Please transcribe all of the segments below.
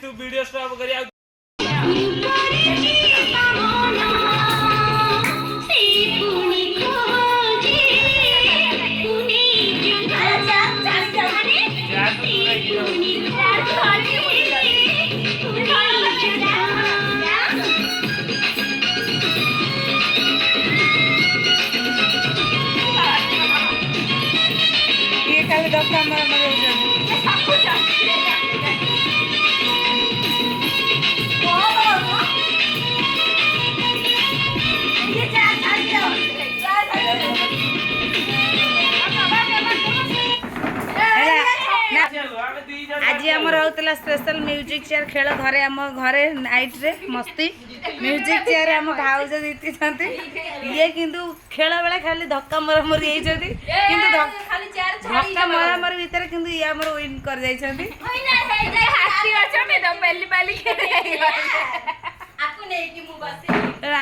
तू video stop करी ये खाली धक्का मारा मारी आज आमर होता स्पेशल म्यूजिक चेयर खेल घरे आम घरे नाइट रे मस्ती म्यूजिक चेयर आम भाउज जीति ये किंतु खेल बेला खाली धक्का मरामरी होती धक्का मरामरी भितर किंतु ये आमर विन कर जाइछंती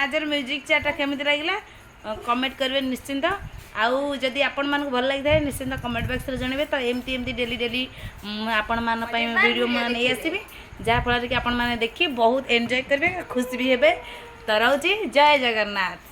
आजर म्यूजिक चेयर केमिति लागिला कमेंट करेंगे निश्चिंत आउ जदि आपण मान भल लगी था निश्चिंत कमेंट बॉक्स रे जनबे तो एमती एमती डेली डेली आपण मान पई वीडियो नहीं आसबी जहाँ फल कि आपण माने देखि बहुत एंजॉय करेंगे खुशी भी हेबे तो रहउची जय जगन्नाथ।